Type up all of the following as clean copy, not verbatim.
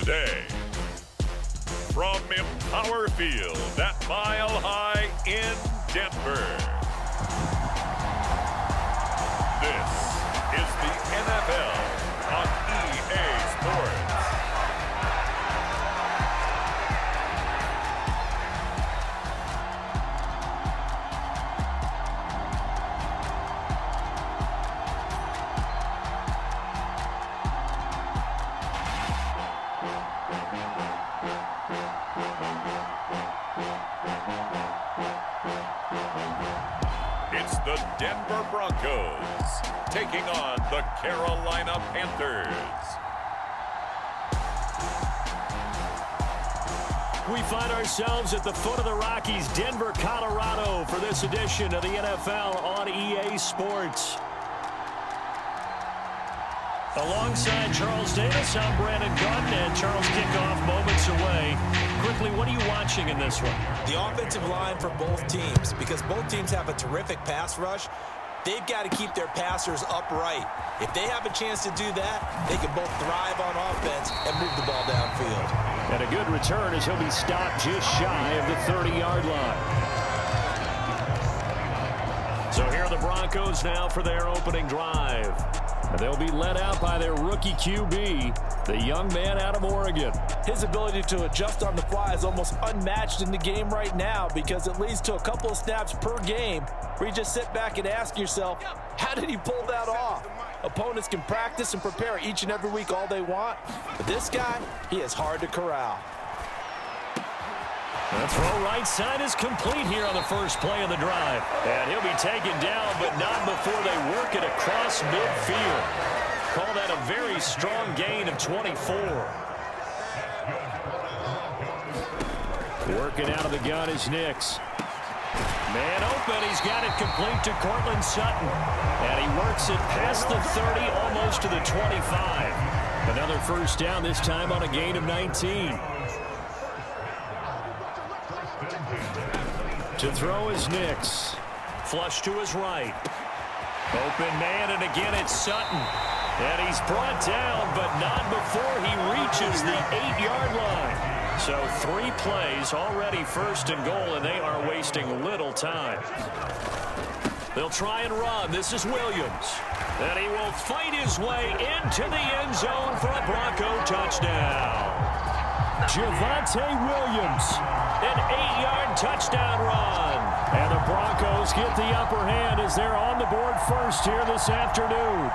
Today, from Empower Field at Mile High in Denver, this is the NFL on EA Sports. It's the Denver Broncos taking on the Carolina Panthers. We find ourselves at the foot of the Rockies, Denver, Colorado, for this edition of the NFL on EA Sports. Alongside Charles Davis, I'm Brandon Gunn, and Charles, kickoff moments away. Quickly, what are you watching in this one? The offensive line for both teams, because both teams have a terrific pass rush. They've got to keep their passers upright. If they have a chance to do that, they can both thrive on offense and move the ball downfield. And a good return as he'll be stopped just shy of the 30-yard line. So here are the Broncos now for their opening drive. And they'll be led out by their rookie QB, the young man out of Oregon. His ability to adjust on the fly is almost unmatched in the game right now, because it leads to a couple of snaps per game where you just sit back and ask yourself, how did he pull that off? Opponents can practice and prepare each and every week all they want, but this guy, he is hard to corral. The throw right side is complete here on the first play of the drive. And he'll be taken down, but not before they work it across midfield. Call that a very strong gain of 24. Working out of the gun is Nix. Man open, he's got it complete to Cortland Sutton. And he works it past the 30, almost to the 25. Another first down, this time on a gain of 19. To throw is Nix. Flush to his right. Open man, and again it's Sutton. And he's brought down, but not before he reaches the 8-yard line. So 3 plays already first and goal, and they are wasting little time. They'll try and run. This is Williams. And he will fight his way into the end zone for a Bronco touchdown. Javonte Williams, an 8-yard touchdown run. And the Broncos get the upper hand as they're on the board first here this afternoon.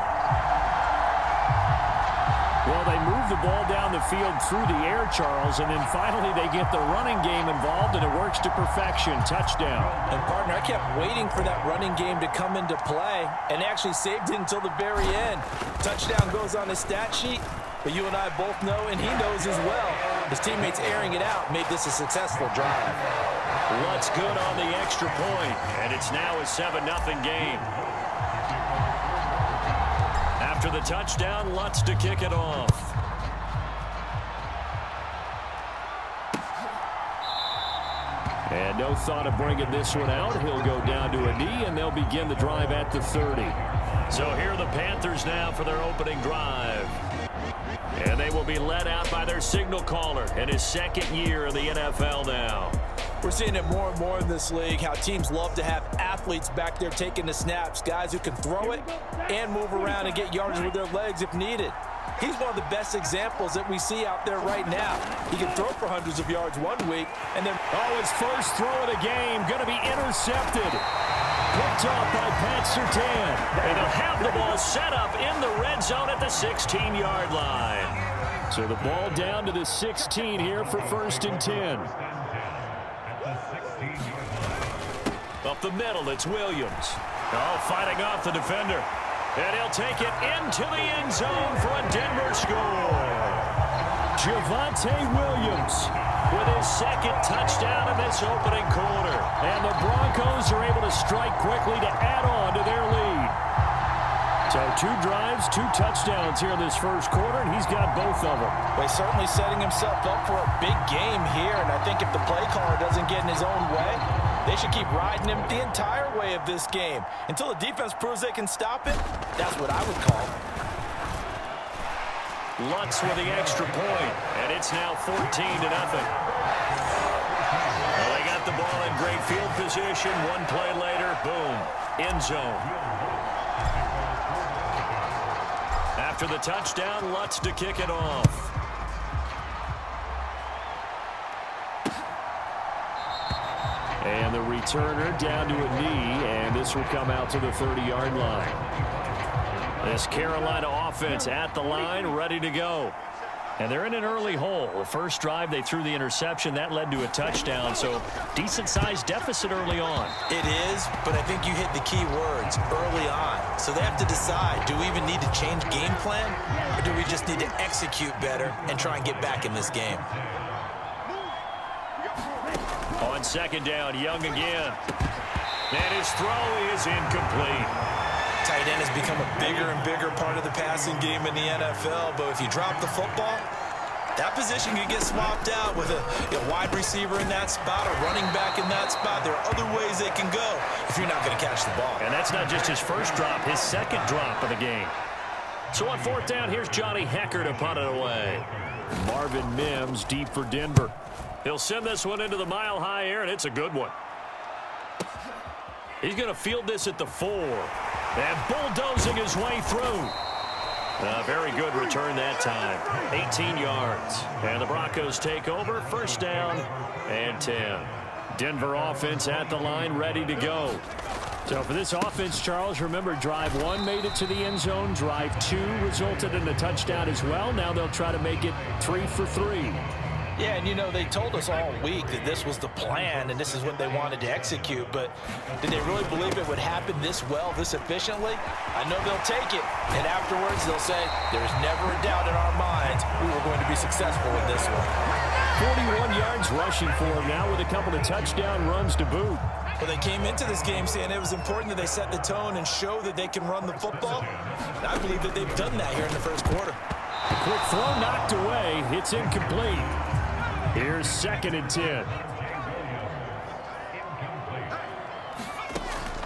Well, they move the ball down the field through the air, Charles, and then finally they get the running game involved, and it works to perfection. Touchdown. And, partner, I kept waiting for that running game to come into play, and actually saved it until the very end. Touchdown goes on his stat sheet, but you and I both know, and he knows as well, his teammates airing it out made this a successful drive. What's good on the extra point, and it's now a 7-0 game. After the touchdown, Lutz to kick it off. And no thought of bringing this one out. He'll go down to a knee, and they'll begin the drive at the 30. So here are the Panthers now for their opening drive. And they will be led out by their signal caller in his second year in the NFL now. We're seeing it more and more in this league, how teams love to have athletes back there taking the snaps, guys who can throw it and move around and get yardage with their legs if needed. He's one of the best examples that we see out there right now. He can throw for hundreds of yards one week, and then... Oh, his first throw of the game, going to be intercepted. Picked off by Pat Surtain. And they'll have the ball set up in the red zone at the 16-yard line. So the ball down to the 16 here for 1st and 10. Up the middle, it's Williams. Oh, fighting off the defender. And he'll take it into the end zone for a Denver score. Javonte Williams with his second touchdown in this opening quarter. And the Broncos are able to strike quickly to add on to their lead. So 2 drives, 2 touchdowns here in this first quarter, and he's got both of them. Well, he's certainly setting himself up for a big game here, and I think if the play caller doesn't get in his own way, they should keep riding him the entire way of this game. Until the defense proves they can stop it, that's what I would call. Lutz with the extra point, and it's now 14-0. Well, they got the ball in great field position. One play later, boom, end zone. After the touchdown, Lutz to kick it off. And the returner down to a knee, and this will come out to the 30-yard line. This Carolina offense at the line, ready to go. And they're in an early hole. The first drive, they threw the interception. That led to a touchdown, so decent-sized deficit early on. It is, but I think you hit the key words, early on. So they have to decide, do we even need to change game plan, or do we just need to execute better and try and get back in this game? On second down, Young again. And his throw is incomplete. Tight end has become a bigger and bigger part of the passing game in the NFL, but if you drop the football, that position can get swapped out with a wide receiver in that spot, a running back in that spot. There are other ways they can go if you're not going to catch the ball. And that's not just his first drop, his second drop of the game. So on fourth down, here's Johnny Hecker to punt it away. Marvin Mims deep for Denver. He'll send this one into the mile-high air, and it's a good one. He's going to field this at the 4. And bulldozing his way through. A very good return that time. 18 yards. And the Broncos take over. First down and 10. Denver offense at the line, ready to go. So for this offense, Charles, remember, drive 1 made it to the end zone. Drive 2 resulted in a touchdown as well. Now they'll try to make it 3 for 3. Yeah, and you know, they told us all week that this was the plan and this is what they wanted to execute, but did they really believe it would happen this well, this efficiently? I know they'll take it, and afterwards they'll say, there's never a doubt in our minds we were going to be successful in this one. 41 yards rushing for him now with a couple of touchdown runs to boot. Well, they came into this game saying it was important that they set the tone and show that they can run the football. And I believe that they've done that here in the first quarter. Quick throw knocked away. It's incomplete. Here's second and 10.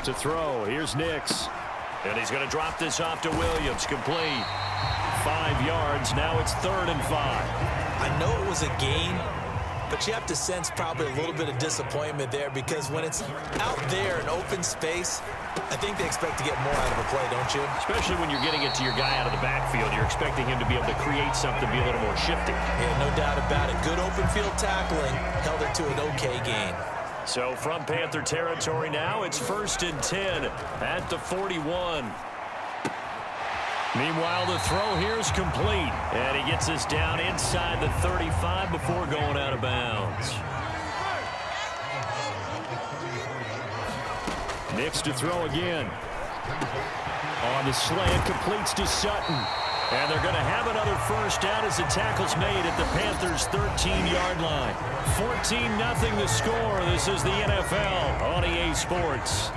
To throw, here's Nix. And he's going to drop this off to Williams. Complete. 5 yards. Now it's 3rd and 5. I know it was a gain, but you have to sense probably a little bit of disappointment there because when it's out there in open space, I think they expect to get more out of a play, don't you? Especially when you're getting it to your guy out of the backfield. You're expecting him to be able to create something, be a little more shifty. Yeah, no doubt about it. Good open field tackling held it to an okay gain. So from Panther territory now, it's 1st and 10 at the 41. Meanwhile, the throw here is complete. And he gets us down inside the 35 before going out of bounds. Nix to throw again. On the slant, completes to Sutton. And they're going to have another first down as the tackle's made at the Panthers' 13-yard line. 14-0 the score. This is the NFL on EA Sports.